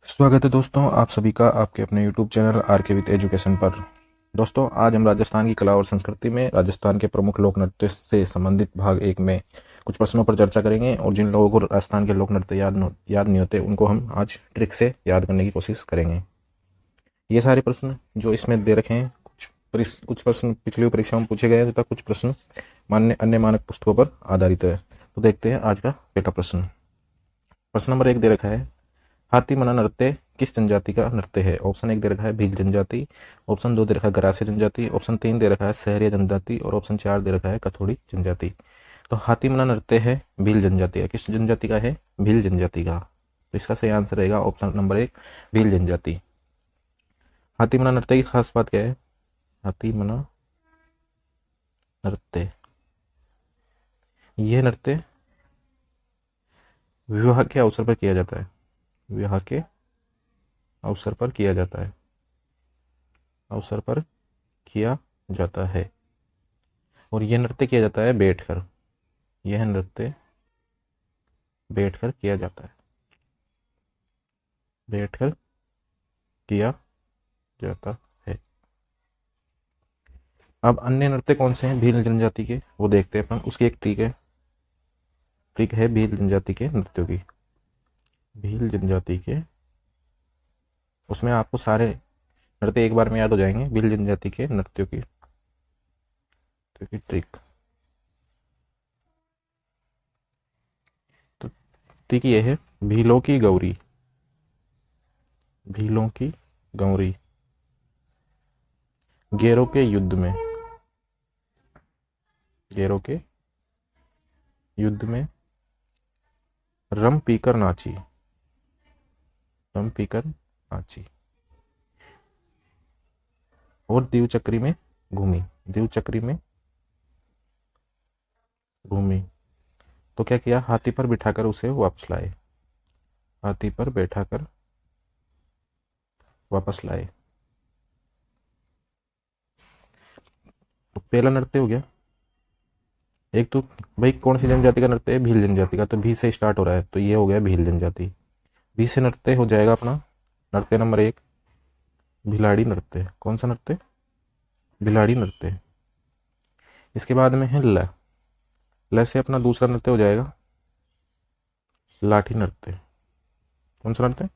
स्वागत है दोस्तों आप सभी का आपके अपने YouTube चैनल आर के विद एजुकेशन पर। दोस्तों आज हम राजस्थान की कला और संस्कृति में राजस्थान के प्रमुख लोक नृत्य से संबंधित भाग एक में कुछ प्रश्नों पर चर्चा करेंगे और जिन लोगों को राजस्थान के लोक नृत्य याद नहीं होते उनको हम आज ट्रिक से याद करने की कोशिश करेंगे। ये सारे प्रश्न जो इसमें दे रखे हैं कुछ प्रश्न पिछली परीक्षा में पूछे गए हैं तथा कुछ प्रश्न अन्य मानक पुस्तकों पर आधारित है। तो देखते हैं आज का पहला प्रश्न। प्रश्न नंबर 1 दे रखा है, हाथी मना नृत्य किस जनजाति का नृत्य है? ऑप्शन 1 दे रखा है भील जनजाति, ऑप्शन 2 दे रखा है गरासिया जनजाति, ऑप्शन 3 दे रखा है सहरिया जनजाति और ऑप्शन 4 दे रखा है कथोड़ी जनजाति। तो हाथी मना नृत्य है भील जनजाति का। किस जनजाति का है? भील जनजाति का। तो इसका सही आंसर रहेगा ऑप्शन नंबर 1 भील जनजाति। हाथी मना नृत्य की खास बात क्या है? हाथी मना नृत्य, यह नृत्य विवाह के अवसर पर किया जाता है। विवाह के अवसर पर किया जाता है, अवसर पर किया जाता है। और यह नृत्य किया जाता है बैठकर। यह नृत्य बैठकर किया जाता है, बैठकर किया जाता है। अब अन्य नृत्य कौन से हैं भील जनजाति के, वो देखते हैं अपन। उसकी एक ट्रिक है भील जनजाति के नृत्यों की। भील जनजाति के उसमें आपको सारे नृत्य एक बार में याद हो जाएंगे। भील जनजाति के नृत्यों की ट्रिक। तो ट्रिक ये है भीलों की गौरी। भीलों की गौरी गेरों के युद्ध में, गेरों के युद्ध में रम पीकर नाची, रम पीकर नाची और दीवचक्री में घूमी, दीवचक्री में घूमी। तो क्या किया? हाथी पर बिठाकर उसे वापस लाए, हाथी पर बैठाकर वापस लाए। तो पहला नृत्य हो गया। एक तो भाई कौन सी जनजाति का नृत्य है? भील जनजाति का। तो भी से स्टार्ट हो रहा है तो ये हो गया भील जनजाति। भी से नृत्य हो जाएगा अपना नृत्य नंबर 1 भिलाड़ी नृत्य। कौन सा नृत्य? भिलाड़ी नृत्य। इसके बाद में है ल। ल से अपना दूसरा नृत्य हो जाएगा लाठी नृत्य। कौन सा नृत्य?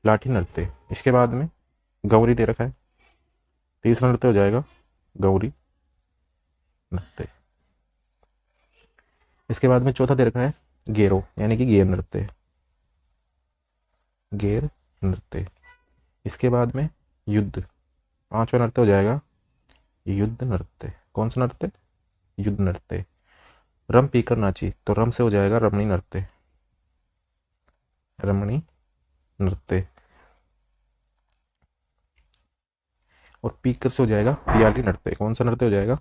लाठी नृत्य। इसके बाद में गौरी दे रखा है, तीसरा नृत्य हो जाएगा गौरी नृत्य। इसके बाद में चौथा दे रखा है गेरो यानी कि गेर नृत्य, गेर नृत्य। इसके बाद में युद्ध, पांचवा नृत्य हो जाएगा युद्ध नृत्य। कौन सा नृत्य? युद्ध नृत्य। रम पीकर नाची, तो रम से हो जाएगा रमणी नृत्य, रमणी नृत्य। और पीकर से हो जाएगा पियाली नृत्य। कौन सा नृत्य हो जाएगा?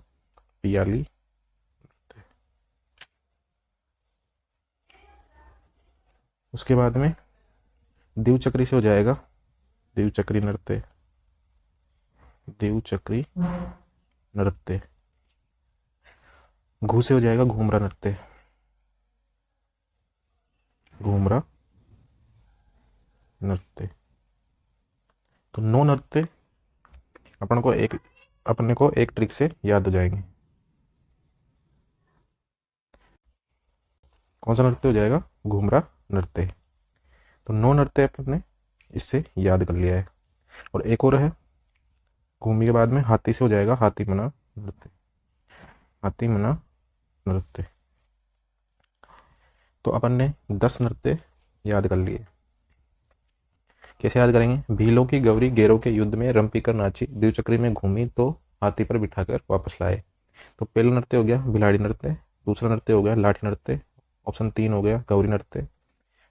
पियाली नृत्य। उसके बाद में दीवचक्री से हो जाएगा दीवचक्री नृत्य, दीवचक्री नृत्य। घू से हो जाएगा घूमरा नृत्य, घूमरा नृत्य। तो 9 नृत्य अपने को एक ट्रिक से याद हो जाएंगे। कौन सा नृत्य हो जाएगा? घूमरा नृत्य। तो 9 नृत्य अपने इससे याद कर लिया है। और एक और है घूमी के बाद में हाथी से हो जाएगा हाथी मना नृत्य, हाथी मना नृत्य। तो अपन ने 10 नृत्य याद कर लिए। कैसे याद करेंगे? भीलों की गौरी गेरों के युद्ध में रम पीकर नाची, द्विचक्री में घूमी तो हाथी पर बिठाकर वापस लाए। तो पहला नृत्य हो गया भिलाड़ी नृत्य, दूसरा नृत्य हो गया लाठी नृत्य, ऑप्शन 3 हो गया गौरी नृत्य।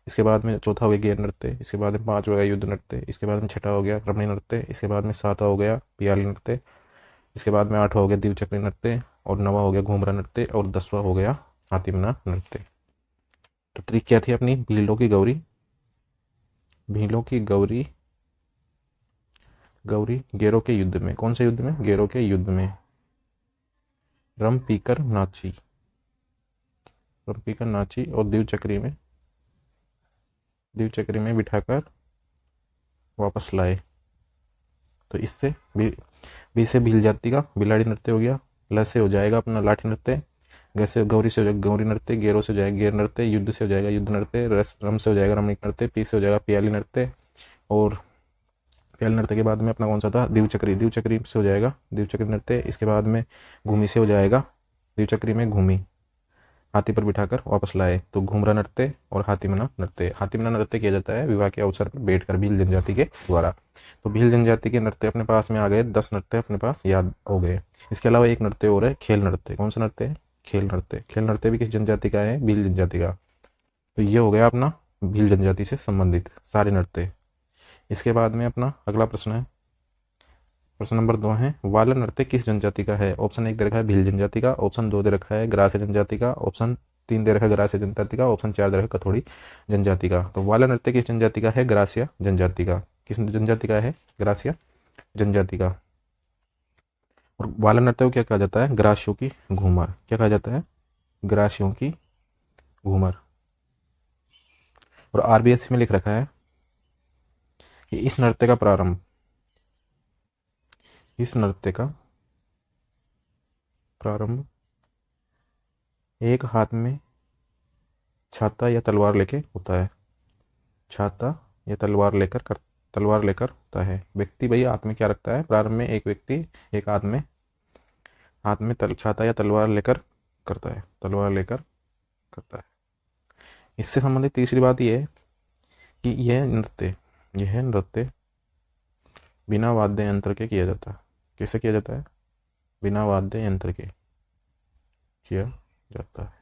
इसके बाद में चौथा हो गया गेर नृत्य, इसके बाद में 5 हो गया युद्ध नृत्य, इसके बाद में छठा हो गया रमणी नृत्य, इसके बाद में 7वां हो गया पियाली नृत्य, इसके बाद में 8वां हो गया द्विचक्री नृत्य और 9वां हो गया घूमरा नृत्य और 10वां हो गया हाथीमना नृत्य। तो ट्रिक क्या थी अपनी? भीलों की गौरी, भीलों की गौरी गौरी गेरों के युद्ध में। कौन से युद्ध में? गेरों के युद्ध में रम पीकर नाची, रम पीकर नाची और द्विचक्री में बिठाकर वापस लाए। तो इससे बी से भील जाति का बिलाड़ी नृत्य हो गया। ल से हो जाएगा अपना लाठी नृत्य। ग से गौरी से हो जाएगा गौरी नृत्य। गेरो से हो जाएगा गेर नृत्य। युद्ध से हो जाएगा युद्ध नृत्य। रम से हो जाएगा रमणीक नृत्य। पी से हो जाएगा पियाली नृत्य। और पियाली नृत्य के बाद में अपना कौन सा था, द्विचक्री। द्विचक्री से हो जाएगा द्विचक्री नृत्य। इसके बाद में घूमी से हो जाएगा द्विचक्री में घूमी, हाथी पर बिठाकर वापस लाए, तो घूमरा नृत्य और हाथीमना नृत्य। हाथीमना नृत्य किया जाता है विवाह के अवसर पर बैठकर भील जनजाति के द्वारा। तो भील जनजाति के नृत्य अपने पास में आ गए, 10 नृत्य अपने पास याद हो गए। इसके अलावा एक नृत्य और है खेल नृत्य। कौन सा नृत्य है? खेल नृत्य। खेल नृत्य भी किस जनजाति का है? भील जनजाति का। तो ये हो गया अपना भील जनजाति से संबंधित सारे नृत्य। इसके बाद में अपना अगला प्रश्न है, प्रश्न नंबर 2 है, वाला नृत्य किस जनजाति का है? ऑप्शन 1 दे रखा है भील जनजाति का, ऑप्शन 2 दे रखा है ग्रास्य जनजाति का, ऑप्शन 3 दे रखा है ग्रास्य जनजाति का, ऑप्शन 4 दे रखा है कथोड़ी जनजाति का। तो वाला नृत्य किस जनजाति का है? ग्रास्य जनजाति का। किस जनजाति का है? ग्रास्य जनजाति का। और वाला नृत्य को क्या कहा जाता है? ग्रासियों की घूमर। क्या कहा जाता है? ग्रासियों की घूमर। और आरबीएससी में लिख रखा है कि इस नृत्य का प्रारंभ, इस नृत्य का प्रारंभ एक हाथ में छाता या तलवार लेके होता है। छाता या तलवार लेकर होता है। व्यक्ति भाई हाथ में क्या रखता है? प्रारंभ में एक व्यक्ति एक हाथ में छाता या तलवार लेकर करता है, तलवार लेकर करता है। इससे संबंधित तीसरी बात यह है कि यह नृत्य बिना वाद्य यंत्र के किया जाता है। कैसे किया जाता है? बिना वाद्य यंत्र के किया जाता है।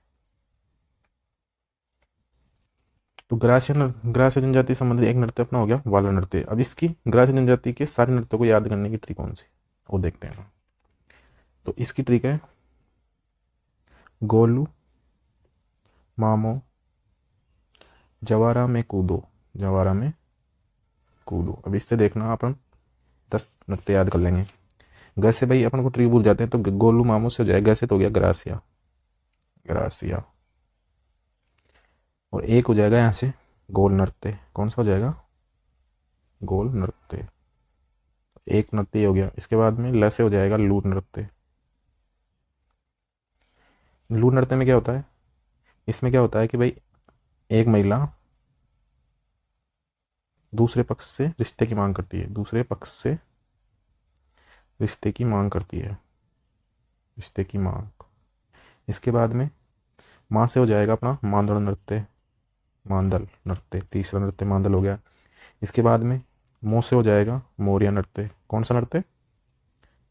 तो ग्रास्य जनजाति संबंधित एक नृत्य अपना हो गया वाला नृत्य। अब इसकी ग्रास्य जनजाति के सारे नृत्यों को याद करने की ट्रिक कौन सी, वो देखते हैं। तो इसकी ट्रिक है गोलू मामो जवारा में कूदो, जवारा में कूदो। अब इससे देखना अपन 10 नृत्य याद कर लेंगे। ग से भाई अपन को ट्रिक भूल जाते हैं, तो गोलू मामो से हो जाएगा, ग से तो हो गया ग्रासिया, ग्रासिया। और एक हो जाएगा यहाँ से गोल नृत्य। कौन सा हो जाएगा? गोल नृत्य। एक नृत्य हो गया। इसके बाद में ल से हो जाएगा लूट नृत्य। लूट नृत्य में क्या होता है? इसमें क्या होता है कि भाई एक महिला दूसरे पक्ष से रिश्ते की मांग करती है, दूसरे पक्ष से रिश्ते की मांग करती है, रिश्ते की मांग। इसके बाद में माँ से हो जाएगा अपना मांदल नृत्य, मांदल नृत्य। तीसरा नृत्य मांदल हो गया। इसके बाद में मो से हो जाएगा मोरिया नृत्य। कौन सा नृत्य?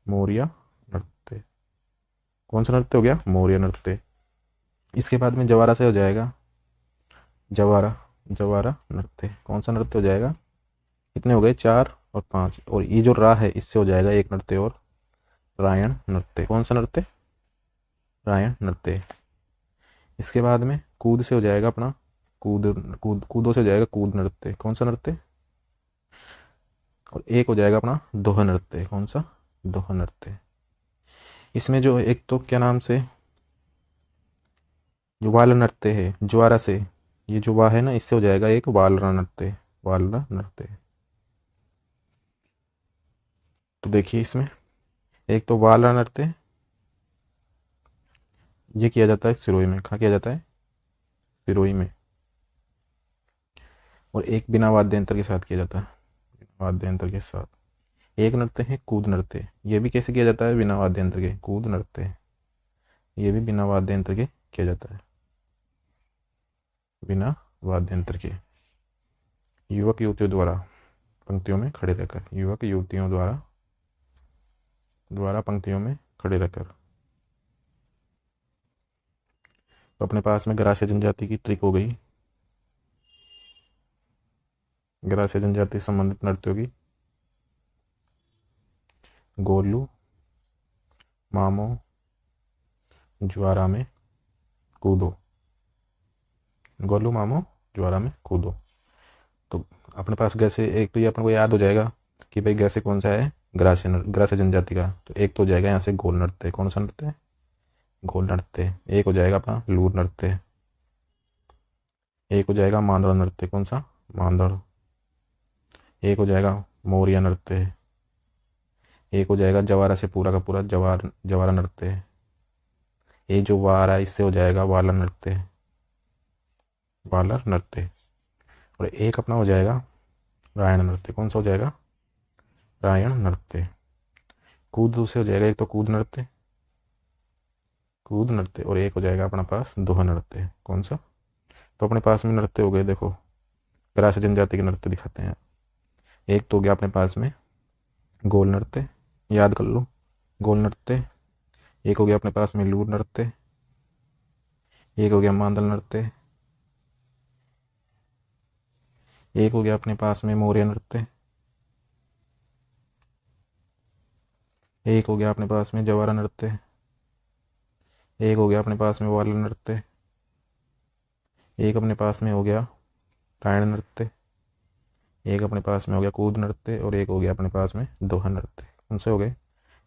मोरिया नृत्य। कौन सा नृत्य हो गया? मोरिया नृत्य। इसके बाद में जवारा से हो जाएगा जवारा, जवारा नृत्य। कौन सा नृत्य हो जाएगा? कितने हो गए? 4 और 5। और ये जो रा है इससे हो जाएगा एक नृत्य और, रायण नृत्य। कौन सा नृत्य? रायण नृत्य। इसके बाद में कूद से हो जाएगा अपना कूदो से हो जाएगा कूद नृत्य। कौन सा नृत्य? और एक हो जाएगा अपना दोहा नृत्य। कौन सा? दोहा नृत्य। इसमें जो एक तो क्या नाम से जो वाल नृत्य है, ज्वारा से, ये जो वाह है ना, इससे हो जाएगा एक वालरा नृत्य, वालरा नृत्य। तो देखिए इसमें एक तो वालरा नृत्य ये किया जाता है सिरोही में। कहाँ किया जाता है? सिरोही में। और एक बिना वाद्य यंत्र के साथ किया जाता है, वाद्य यंत्र के साथ। एक नृत्य है कूद नृत्य। ये भी कैसे किया जाता है? बिना वाद्य यंत्र के। कूद नृत्य ये भी बिना वाद्य यंत्र के किया जाता है, बिना वाद्य यंत्र के। युवक युवतियों द्वारा पंक्तियों में खड़े रहकर, युवक युवतियों द्वारा पंक्तियों में खड़े रहकर। तो अपने पास में ग्रास्य जनजाति की ट्रिक हो गई, ग्रास्य जनजाति से संबंधित नृत्यों की। गोलू मामो ज्वारा में कूदो, गोलू मामो ज्वारा में कूदो। तो अपने पास गैसे एक तो ये अपन को याद हो जाएगा कि भाई गैसे कौन सा है? ग्रास्य जनजाति का। तो एक तो हो जाएगा यहाँ से गोल नृत्य। कौन सा नृत्य? गोल नृत्य। एक हो जाएगा अपना लूर नृत्य। एक हो जाएगा मांदड़ नृत्य। कौन सा? मांदड़। एक हो जाएगा मौर्य नृत्य। एक हो जाएगा जवारा से पूरा का पूरा जवारा नृत्य। ये जो वा आ रहा है इससे हो जाएगा वाला नृत्य, वाला नृत्य। और एक अपना हो जाएगा रायण नृत्य। कौन सा हो जाएगा? रायण नृत्य। कूद से हो जाएगा एक तो कूद नृत्य, कूद नृत्य। और एक हो जाएगा अपना पास दोहा नृत्य। कौन सा? तो अपने पास में नृत्य हो गए, देखो ग्रास जनजाति के नृत्य दिखाते हैं। एक तो हो गया अपने पास में गोल नृत्य, याद कर लो, गोल नृत्य। एक हो गया अपने पास में लूर नृत्य। एक हो गया मांदल नृत्य। एक हो गया अपने पास में मौर्य नृत्य। एक हो गया अपने पास में जवारा नृत्य। एक हो गया अपने पास में वाला नृत्य। एक अपने पास में हो गया रायण नृत्य। एक अपने पास में हो गया कूद नृत्य। और एक हो गया अपने पास में दोहा नृत्य। कौन से हो गए?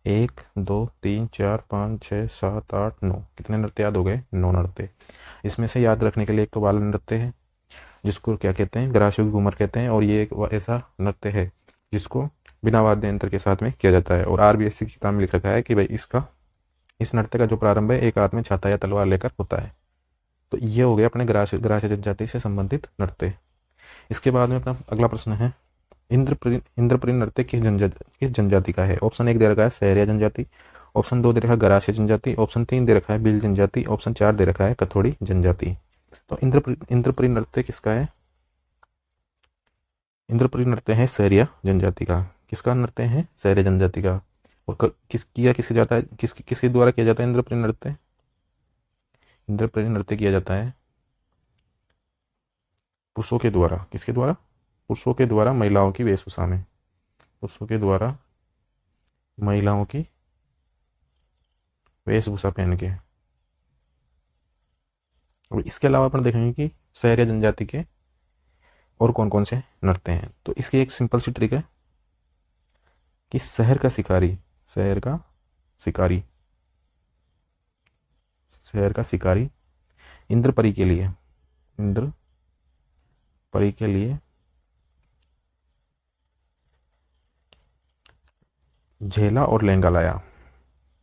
1 2 3 4 5 6 7 8 9। कितने नृत्य याद हो गए? 9 नृत्य। इसमें से याद रखने के लिए एक तो बाल नृत्य है जिसको क्या कहते हैं? ग्रासों की घूमर कहते हैं। और ये एक ऐसा नृत्य है जिसको बिना वाद्य यंत्र के साथ में किया जाता है। और RBSC की किताब में लिख रखा है कि भाई इस नृत्य का जो प्रारंभ है एक हाथ में छाता या तलवार लेकर होता है। तो ये हो गया अपने ग्रास्य जनजाति से संबंधित नृत्य। इसके बाद में अपना अगला प्रश्न है, इंद्रपुरी नृत्य किस जनजाति का है? ऑप्शन 1 दे रखा है सहरिया जनजाति, ऑप्शन 2 दे रखा है गरास्य जनजाति, ऑप्शन 3 दे रखा है भील जनजाति, ऑप्शन 4 दे रखा है कथोड़ी जनजाति। तो इंद्रपुरी नृत्य किसका है? इंद्रपुरी नृत्य है सहरिया जनजाति का। किसका नृत्य है? सहरिया जनजाति का। और किसके जाता है, किसके द्वारा किया जाता है इंद्रपुरी नृत्य? इंद्रपुरी नृत्य किया जाता है पुरुषों के द्वारा। किसके द्वारा? पुरुषों के द्वारा महिलाओं की वेशभूषा में। पुरुषों के द्वारा महिलाओं की वेशभूषा पहन के। और इसके अलावा अपन देखेंगे कि सहरिया जनजाति के और कौन कौन से नृत्य हैं। तो इसकी एक सिंपल सी ट्रिक है कि शहर का शिकारी, शहर का शिकारी, शहर का शिकारी इंद्रपरी के लिए, इंद्रपरी के लिए झेला और लहंगा लाया,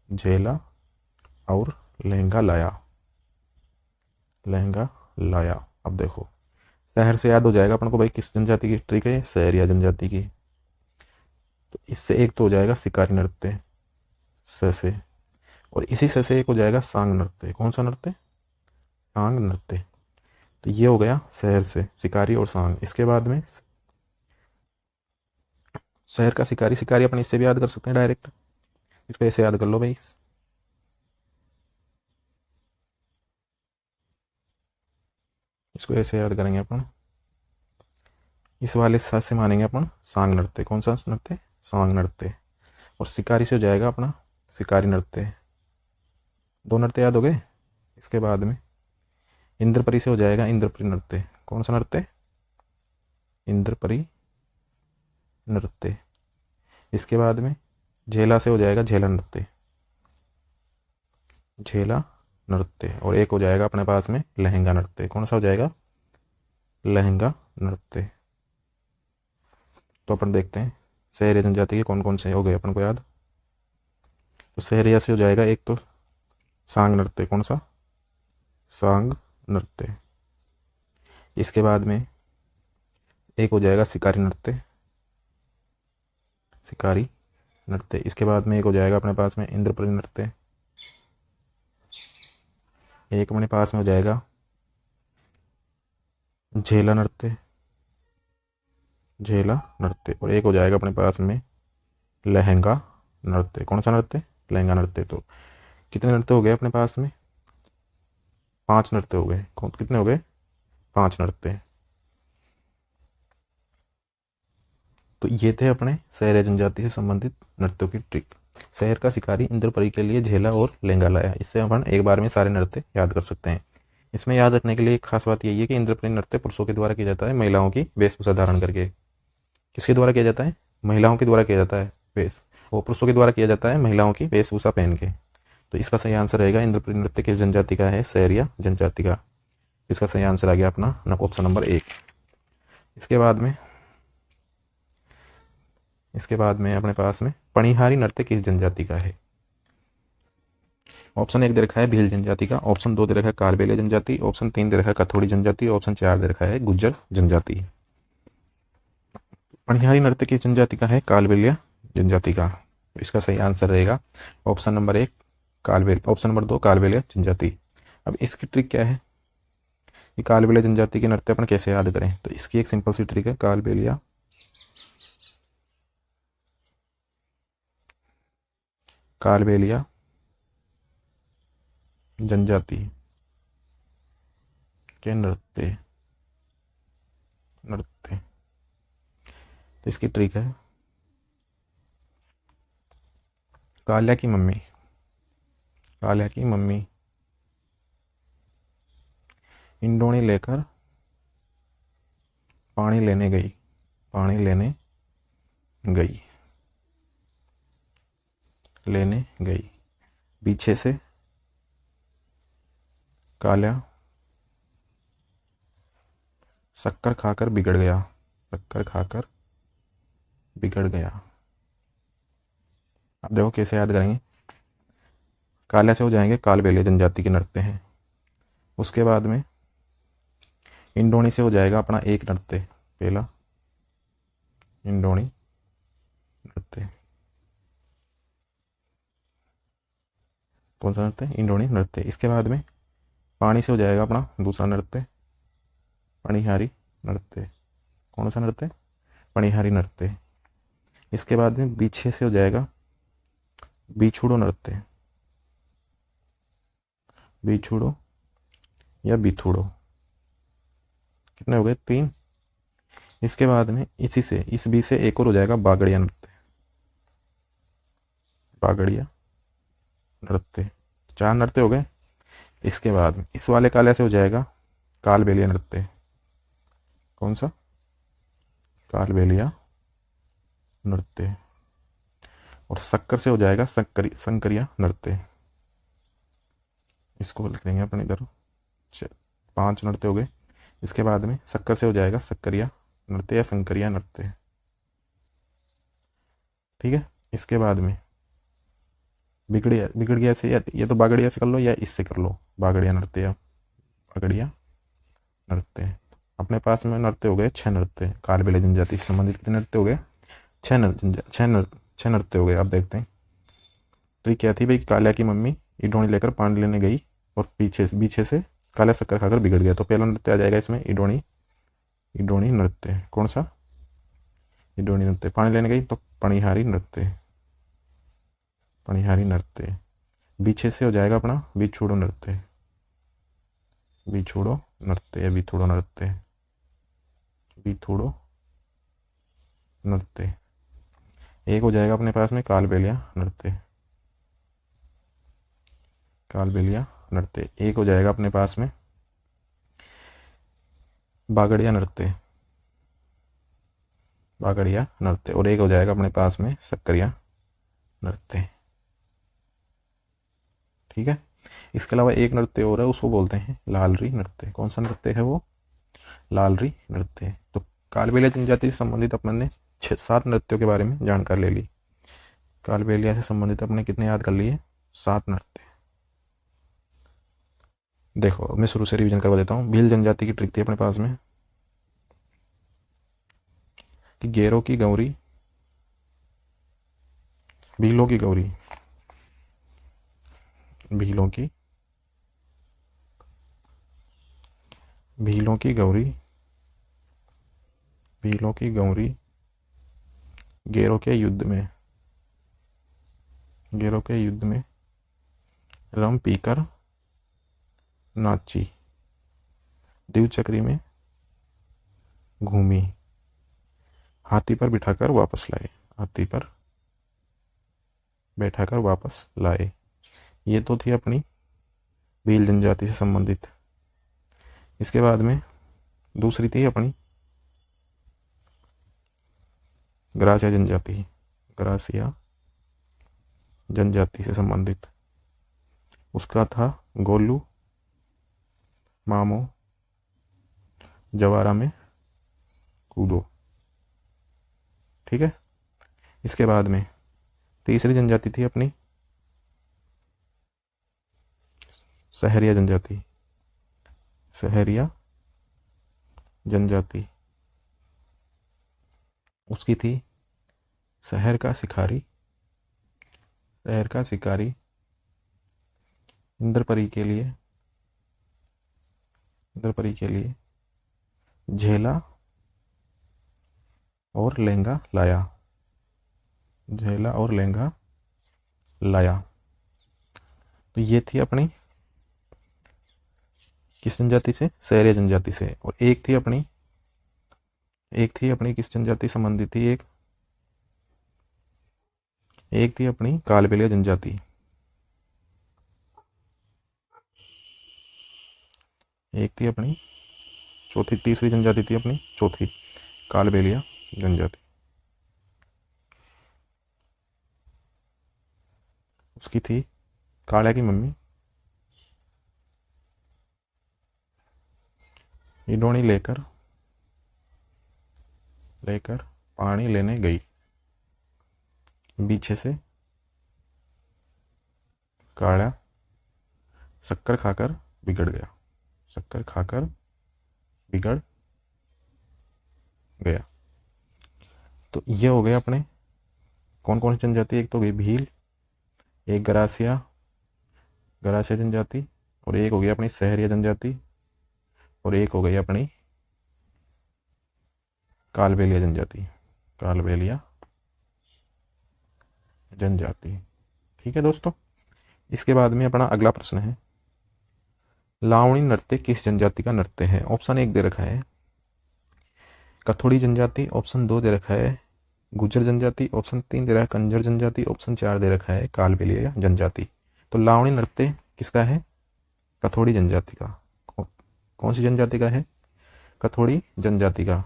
झेला और लहंगा लाया, लहंगा लाया। अब देखो शहर से याद हो जाएगा अपन को भाई किस जनजाति की ट्रिक है? सहरिया जनजाति की। तो इससे एक तो हो जाएगा शिकारी नृत्य स से, और इसी से एक हो जाएगा सांग नृत्य। कौन सा नृत्य? सांग नृत्य। तो ये हो गया शहर से शिकारी और सांग। इसके बाद में शहर का शिकारी, शिकारी अपन इससे भी याद कर सकते हैं डायरेक्ट। इसको ऐसे याद कर लो भाई, इसको ऐसे याद करेंगे अपन। इस वाले साथ से मानेंगे अपन सांग नृत्य। कौन सा नृत्य? सांग नृत्य। और शिकारी से हो जाएगा अपना शिकारी नृत्य। 2 नृत्य याद हो गए। इसके बाद में इंद्रपरी से हो जाएगा इंद्रपरी नृत्य। कौन सा नृत्य? इंद्रपरी नृत्य। इसके बाद में झेला से हो जाएगा झेला नृत्य, झेला नृत्य। और एक हो जाएगा अपने पास में लहंगा नृत्य। कौन सा हो जाएगा? लहंगा नृत्य। तो अपन देखते हैं सहरिया जनजाति के कौन कौन से हो गए अपन को याद। तो सहरिया से हो जाएगा एक तो सांग नृत्य। कौन सा? सांग नृत्य। इसके बाद में एक हो जाएगा शिकारी नृत्य, शिकारी नृत्य। इसके बाद में एक हो जाएगा अपने पास में इंद्रपुरी नृत्य। एक अपने पास में हो जाएगा झेला नृत्य, झेला नृत्य। और एक हो जाएगा अपने पास में लहंगा नृत्य। कौन सा नृत्य? लहंगा नृत्य। तो कितने नृत्य हो गए अपने पास में? 5 नृत्य हो गए। कितने हो गए? 5 नृत्य। तो ये थे अपने सहरिया जनजाति से संबंधित नृत्यों की ट्रिक। शहर का शिकारी इंद्रपरी के लिए झेला और लहंगा लाया। इससे अपन एक बार में सारे नृत्य याद कर सकते हैं। इसमें याद रखने के लिए एक खास बात यही है कि इंद्रपरी नृत्य पुरुषों के द्वारा किया जाता है महिलाओं की वेशभूषा धारण करके। किसके द्वारा किया जाता है? महिलाओं के द्वारा किया जाता है वेश, वो पुरुषों के द्वारा किया जाता है महिलाओं की वेशभूषा पहन के। तो इसका सही आंसर रहेगा इंद्रपरी नृत्य किस जनजाति का है? सहरिया जनजाति का। इसका सही आंसर आ गया अपना ऑप्शन नंबर 1। इसके बाद में इसके बाद में अपने पास में पणिहारी नृत्य किस जनजाति का है? ऑप्शन 1 दे रखा है भील जनजाति का, ऑप्शन 2 दे रखा है कालबेलिया जनजाति, ऑप्शन 3 दे रखा है कथोड़ी जनजाति, ऑप्शन 4 दे रखा है गुज्जर जनजाति। पणिहारी नृत्य किस जनजाति का है? कालबेलिया जनजाति का। इसका सही आंसर रहेगा option number 1 option number 2 Kalbelia जनजाति। अब इसकी ट्रिक क्या है कि कालबेलिया जनजाति के नृत्य अपन कैसे याद करें? तो इसकी एक सिंपल सी ट्रिक है, कालबेलिया कालबेलिया जनजाति के नृत्य नृत्य तो इसकी ट्रिक है, काल्या की मम्मी इंडोनी लेकर पानी लेने गई पीछे से काल्या शक्कर खाकर बिगड़ गया। अब देखो कैसे याद करेंगे। काल्या से हो जाएंगे कालबेलिया जनजाति के नृत्य हैं, उसके बाद में इंडोनी से हो जाएगा अपना एक नृत्य, पहला इंडोनी नृत्य, कौन सा नृत्य? इंडोनी नृत्य। इसके बाद में पानी से हो जाएगा अपना दूसरा नृत्य पणिहारी नृत्य, कौन सा नृत्य? पणिहारी नृत्य। इसके बाद में पीछे से हो जाएगा बिछुड़ो नृत्य, बिछुड़ो या बिथुड़ो। कितने हो गए? 3। इसके बाद में इस बी से एक और हो जाएगा बागड़िया नृत्य। 4 नृत्य हो गए। इसके बाद में इस वाले काले से हो जाएगा कालबेलिया नृत्य, कौन सा? कालबेलिया नृत्य। और शक्कर से हो जाएगा संकरिया नृत्य, इसको लिख देंगे अपन इधर। 5 नृत्य हो गए। इसके बाद में शक्कर से हो जाएगा शक्करिया नृत्य या संकरिया नृत्य, ठीक है। इसके बाद में बिगड़ गया से या तो बागड़िया से कर लो या इससे कर लो, बागड़िया नृत्य या बागड़िया नृत्य। अपने पास में नृत्य हो गए 6 नृत्य, कालबेलिया जनजाति से संबंधित कितने नृत्य हो गए? 6 नृत्य हो गए। अब देखते हैं ट्रिक क्या थी भाई। काल्या की मम्मी इडोनी लेकर पानी लेने गई और पीछे से काला शक्कर खाकर बिगड़ गया। तो पहला नृत्य आ जाएगा इसमें इडोनी नृत्य, कौन सा? इडोनी नृत्य। पानी लेने गई तो पणिहारी नृत्य, पीछे से हो जाएगा अपना बिछुड़ो नृत्य या बिथुड़ो नृत्य। एक हो जाएगा अपने पास में कालबेलिया नृत्य। एक हो जाएगा अपने पास में बागड़िया नृत्य और एक हो जाएगा अपने पास में शक्करिया नृत्य, ठीक है। इसके अलावा एक नृत्य और है, उसको बोलते हैं लालरी नृत्य। कौन सा नृत्य है वो? लालरी नृत्य। तो कालबेलिया जनजाति से संबंधित अपन ने 7 नृत्यों के बारे में जानकारी ले ली। कालबेलिया से संबंधित अपने कितने याद कर लिए? 7 नृत्य। देखो मैं शुरू से रिवीजन करवा देता हूँ। भील जनजाति की ट्रिक थी अपने पास में कि गेरों की गौरी, भीलों की गौरी, भीलों की गौरी गेरों के युद्ध में रम पीकर नाची, दिवचक्री में घूमी, हाथी पर बैठाकर वापस लाए। ये तो थी अपनी भील जनजाति से संबंधित। इसके बाद में दूसरी थी अपनी ग्रासिया जनजाति से संबंधित। उसका था गोलू मामो जवारा में कूदो, ठीक है। इसके बाद में तीसरी जनजाति थी अपनी सहरिया जनजाति। सहरिया जनजाति। उसकी थी शहर का शिकारी। शहर का शिकारी इंद्रपरी के लिए, इंद्रपरी के लिए झेला और लहंगा लाया। झेला और लहंगा लाया। तो ये थी अपनी किस जनजाति से? सहरिया जनजाति से। और एक थी अपनी किस जनजाति संबंधित थी? एक थी अपनी कालबेलिया जनजाति। एक थी अपनी तीसरी जनजाति थी अपनी चौथी कालबेलिया जनजाति। उसकी थी कालिया की मम्मी इडोणी लेकर पानी लेने गई। पीछे से कालिया शक्कर खाकर बिगड़ गया। शक्कर खाकर बिगड़ गया। तो ये हो गए अपने कौन कौन सी जनजाति? एक तो गई भील, एक गरासिया जनजाति, और एक हो गई अपनी सहरिया जनजाति, और एक हो गई अपनी कालबेलिया जनजाति। कालबेलिया जनजाति। ठीक है दोस्तों। इसके बाद में अपना अगला प्रश्न है, लावणी नृत्य किस जनजाति का नृत्य है? ऑप्शन 1 दे रखा है कथोड़ी जनजाति, ऑप्शन 2 दे रखा है गुज्जर जनजाति, ऑप्शन 3 दे रखा है कंजर जनजाति, ऑप्शन 4 दे रखा है कालबेलिया जनजाति। तो लावणी नृत्य किसका है? कथोड़ी जनजाति का। कौन सी जनजाति का है? कथोड़ी जनजाति का।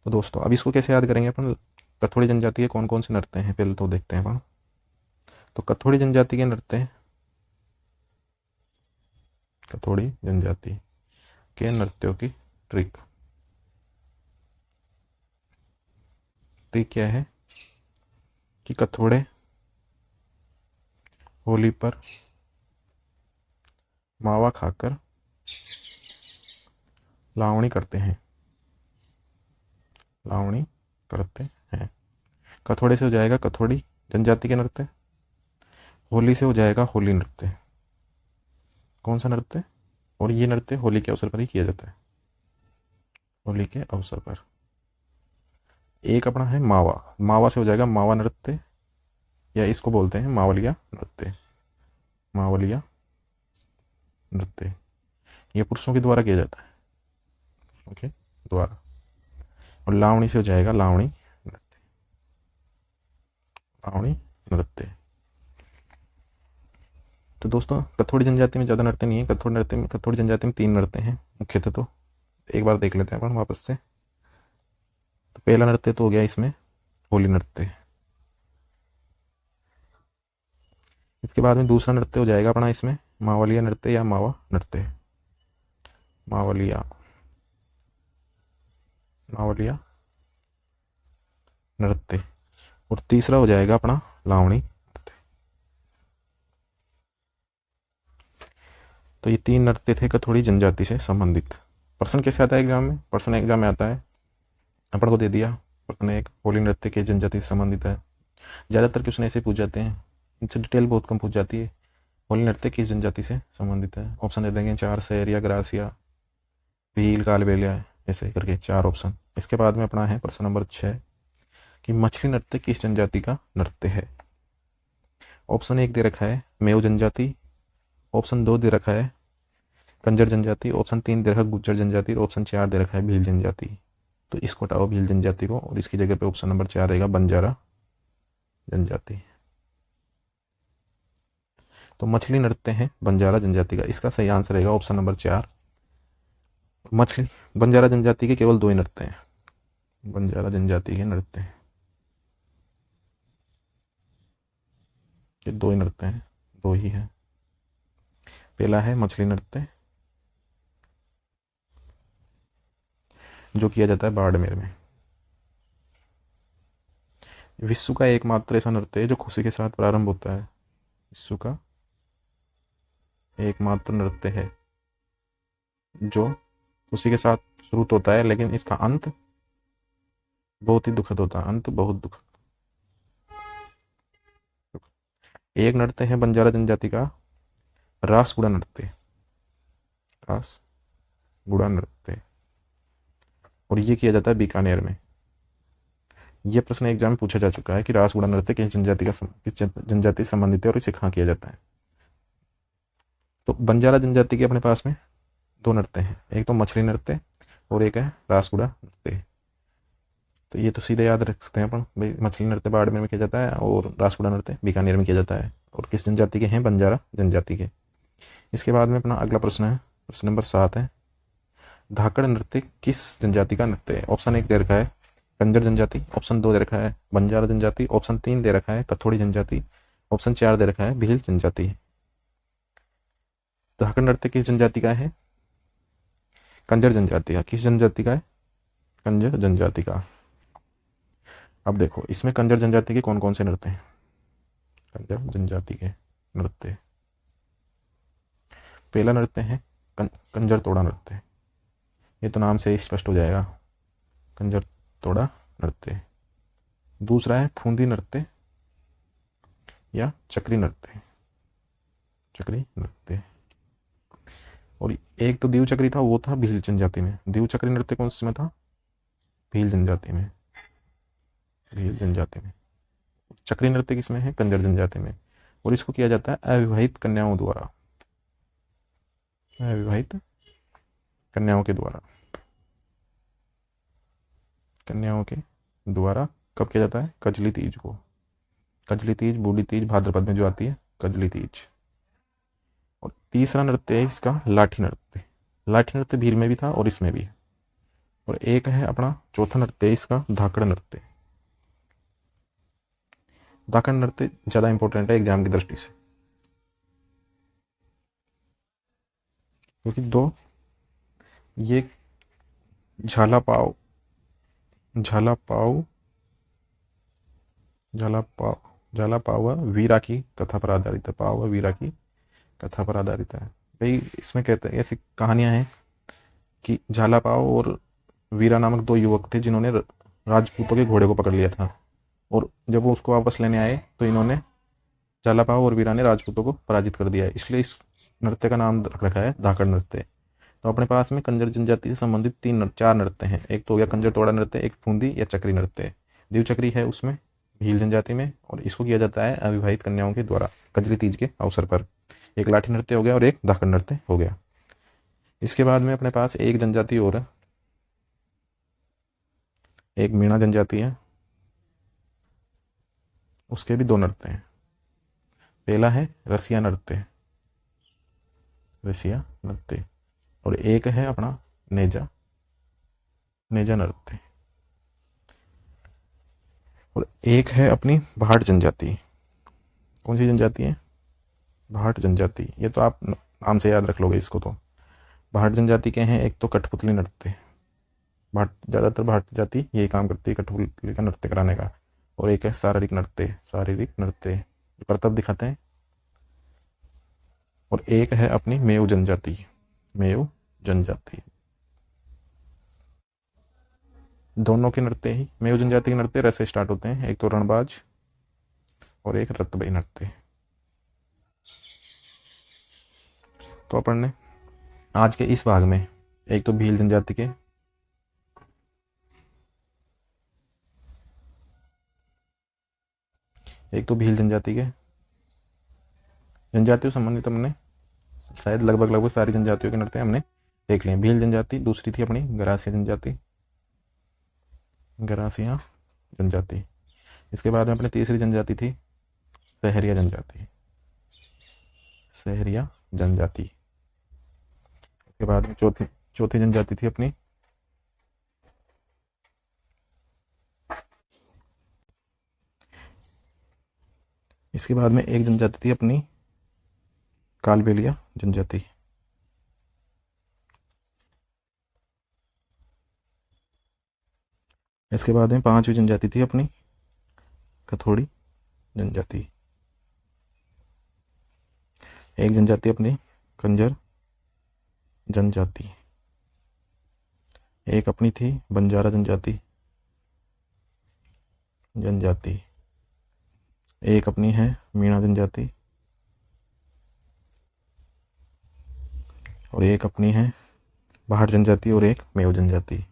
तो दोस्तों अब इसको कैसे याद करेंगे अपन? कथोड़ी जनजाति के कौन कौन से नृत्य हैं पहले तो देखते हैं अपन। तो कथोड़ी जनजाति के नृत्य, कथोड़ी जनजाति के नृत्यों की ट्रिक क्या है कि कथोड़े होली पर मावा खाकर लावणी करते हैं। लावणी करते हैं। कथोड़े से हो जाएगा कथोड़ी जनजाति के नृत्य। होली से हो जाएगा होली नृत्य। कौन सा नृत्य? और ये नृत्य होली के अवसर पर ही किया जाता है। होली के अवसर पर। एक अपना है मावा। मावा से हो जाएगा मावा नृत्य, या इसको बोलते हैं मावलिया नृत्य। मावलिया नृत्य ये पुरुषों के द्वारा किया जाता है, ओके, द्वारा। और लावणी से हो जाएगा लावणी नृत्य। लावणी नृत्य। तो दोस्तों कथोड़ी जनजाति में ज़्यादा नृत्य नहीं है। कथोड़ी जनजाति में 3 नृत्य हैं मुख्यतः। तो एक बार देख लेते हैं अपन वापस से। तो पहला नृत्य तो हो गया इसमें होली नृत्य। इसके बाद में दूसरा नृत्य हो जाएगा अपना इसमें मावलिया नृत्य या मावा नृत्य। मावलिया नृत्य। और तीसरा हो जाएगा अपना लावणी नृत्य। तो ये 3 नृत्य थे कथोड़ी जनजाति से संबंधित। प्रश्न कैसे आता है एग्जाम में? प्रश्न एग्जाम में आता है, अपन को दे दिया प्रश्न 1 होली नृत्य के जनजाति से संबंधित है। ज़्यादातर क्वेश्चन ऐसे पूछ जाते हैं, इनसे डिटेल बहुत कम पूछ जाती है। होली नृत्य किस जनजाति से संबंधित है? ऑप्शन दे देंगे 4 सहरिया, ग्रासिया, भील, कालबेलिया, ऐसे करके 4 ऑप्शन। इसके बाद में अपना है प्रश्न नंबर 6 कि मछली नृत्य किस जनजाति का नृत्य है? ऑप्शन 1 दे रखा है मेव जनजाति, ऑप्शन 2 दे रखा है कंजर जनजाति, ऑप्शन 3 दे रखा है गुज्जर जनजाति, और ऑप्शन 4 दे रखा है भील जनजाति। तो इसको हटाओ भील जनजाति को, और इसकी जगह पे ऑप्शन नंबर 4 रहेगा बंजारा जनजाति। तो मछली नृत्य है बंजारा जनजाति का। इसका सही आंसर रहेगा ऑप्शन नंबर 4। मछली बंजारा जनजाति के केवल 2 ही नृत्य हैं। बंजारा जनजाति के नृत्य ये 2 ही नृत्य हैं, 2 ही हैं। पहला है मछली नृत्य जो किया जाता है बाड़मेर में। विश्व का एकमात्र ऐसा नृत्य है जो खुशी के साथ प्रारंभ होता है। विश्व का एकमात्र नृत्य है जो खुशी के साथ शुरू तो होता है, लेकिन इसका अंत बहुत ही दुखद होता है। अंत बहुत दुखद। एक नृत्य है बंजारा जनजाति का रासगुड़ा नृत्य। रासगुड़ा नृत्य, और ये किया जाता है बीकानेर में। ये प्रश्न एग्जाम में पूछा जा चुका है कि रासगुड़ा नृत्य किस जनजाति किस जनजाति से संबंधित है और इसे कहाँ किया जाता है। तो बंजारा जनजाति के अपने पास में दो नृत्य हैं, एक तो मछली नृत्य और एक है रासगुड़ा नृत्य। तो ये तो सीधे याद रख सकते हैं अपन भाई, मछली नृत्य बाड़मेर में किया जाता है और रासगुड़ा नृत्य बीकानेर में किया जाता है, और किस जनजाति के हैं? बंजारा जनजाति के। इसके बाद में अपना अगला प्रश्न है, प्रश्न नंबर 7 है, धाकड़ नृत्य किस जनजाति का नृत्य है? ऑप्शन 1 दे रखा है कंजर जनजाति, ऑप्शन 2 दे रखा है बंजारा जनजाति, ऑप्शन 3 दे रखा है कथोड़ी जनजाति, ऑप्शन 4 दे रखा है भील जनजाति। धाकड़ नृत्य किस जनजाति का है? कंजर जनजाति का। किस जनजाति का है? कंजर जनजाति का। अब देखो इसमें कंजर जनजाति के कौन कौन से नृत्य हैं? कंजर जनजाति के नृत्य, पहला नृत्य है कंजर तोड़ा नृत्य। ये तो नाम से ही स्पष्ट हो जाएगा, कंजर तोड़ा नृत्य। दूसरा है फूंदी नृत्य या चक्री नृत्य, चक्री नृत्य। और एक तो दीव चक्री था, वो था भील जनजाति में। दीव चक्री नृत्य कौन से में था? भील जनजाति में। भील जनजाति में। चक्री नृत्य किसमें है? कंजर जनजाति में। और इसको किया जाता है अविवाहित कन्याओं द्वारा, अविवाहित कन्याओं के द्वारा, कन्याओं के द्वारा। कब किया जाता है? कजली तीज को। कजली तीज, बूढ़ी तीज भाद्रपद में जो आती है, कजली तीज। और तीसरा नृत्य है इसका लाठी नृत्य। लाठी नृत्य भील में भी था और इसमें भी है। और एक है अपना चौथा नृत्य इसका धाकड़ नृत्य। धाकड़ नृत्य ज़्यादा इंपॉर्टेंट है एग्जाम की दृष्टि से, क्योंकि दो ये झाला पाव, झाला पाव, झाला पाव, झाला पाव वीरा की कथा पर आधारित है। पाव वीरा की कथा पर आधारित है भाई। इसमें कहते हैं ऐसी कहानियां हैं कि झाला पाव और वीरा नामक दो युवक थे जिन्होंने राजपूतों के घोड़े को पकड़ लिया था, और जब वो उसको वापस लेने आए तो इन्होंने, झाला पाव और वीरा ने राजपूतों को पराजित कर दिया है, इसलिए इस नृत्य का नाम रखा है धाकड़ नृत्य। तो अपने पास में कंजर जनजाति से संबंधित चार नृत्य हैं। एक तो हो गया कंजर तोड़ा नृत्य, एक फूंदी या चक्री नृत्य, दीव चक्री है उसमें भील जनजाति में, और इसको किया जाता है अविवाहित कन्याओं के द्वारा कजरी तीज के अवसर पर। एक लाठी नृत्य हो गया और एक धाकड़ नृत्य हो गया। इसके बाद में अपने पास एक जनजाति और है, एक मीणा जनजाति है, उसके भी दो नृत्य हैं। पहला है रसिया नृत्य, रसिया नृत्य, और एक है अपना नेजा, नेजा नृत्य, और एक है अपनी भाट जनजाति। कौन सी जनजाति है? भाट जनजाति। ये तो आप नाम से याद रख लोगे इसको। तो भाट जनजाति के हैं एक तो कठपुतली नृत्य, भाट ज़्यादातर भाट जाति यही काम करती है कठपुतली का नृत्य कराने का। और एक है शारीरिक नृत्य, शारीरिक नृत्य जो करतब दिखाते हैं। और एक है अपनी मेव जनजाति, मेव जनजाति। दोनों के नृत्य ही, मेव जनजाति के नृत्य रस से स्टार्ट होते हैं, एक तो रणबाज और एक रतबई नृत्य। तो अपन ने आज के इस भाग में एक तो भील जनजाति के, एक तो भील जनजाति के जनजातियों संबंधित हमने शायद लगभग सारी जनजातियों के नृत्य हमने देख लिए। भील जनजाति, दूसरी थी अपनी गरासिया जनजाति, गरासिया जनजाति। इसके बाद में अपनी तीसरी जनजाति थी सहरिया जनजाति, सहरिया जनजाति। इसके बाद में चौथी जनजाति थी अपनी इसके बाद में एक जनजाति थी अपनी कालबेलिया जनजाति। इसके बाद में पांचवी जनजाति थी अपनी कथोड़ी जनजाति। एक जनजाति अपनी कंजर जनजाति। एक अपनी थी बंजारा जनजाति जनजाति। एक अपनी है मीणा जनजाति और एक अपनी है भाट जनजाति और एक मेव जनजाति।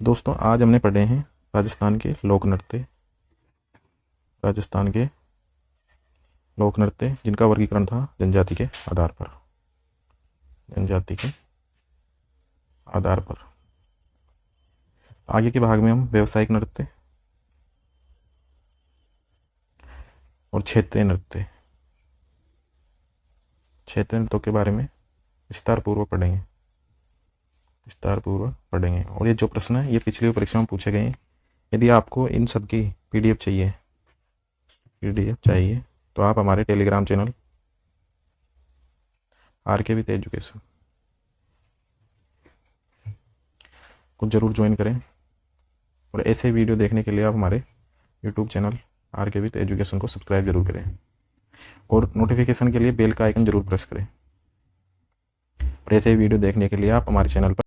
दोस्तों आज हमने पढ़े हैं राजस्थान के लोक नृत्य, राजस्थान के लोक नृत्य जिनका वर्गीकरण था जनजाति के आधार पर, जनजाति के आधार पर। आगे के भाग में हम व्यावसायिक नृत्य और क्षेत्रीय नृत्य, क्षेत्रीय नृत्यों के बारे में विस्तार पूर्वक पढ़ेंगे। और ये जो प्रश्न है ये पिछली परीक्षा में पूछे गए हैं। यदि आपको इन सब की पीडीएफ चाहिए तो आप हमारे Telegram channel RK with education को जरूर ज्वाइन करें। और ऐसे वीडियो देखने के लिए आप हमारे YouTube channel RK with education को सब्सक्राइब जरूर करें और नोटिफिकेशन के लिए बेल का आइकन जरूर प्रेस करें। और ऐसे वीडियो देखने के लिए आप हमारे चैनल पर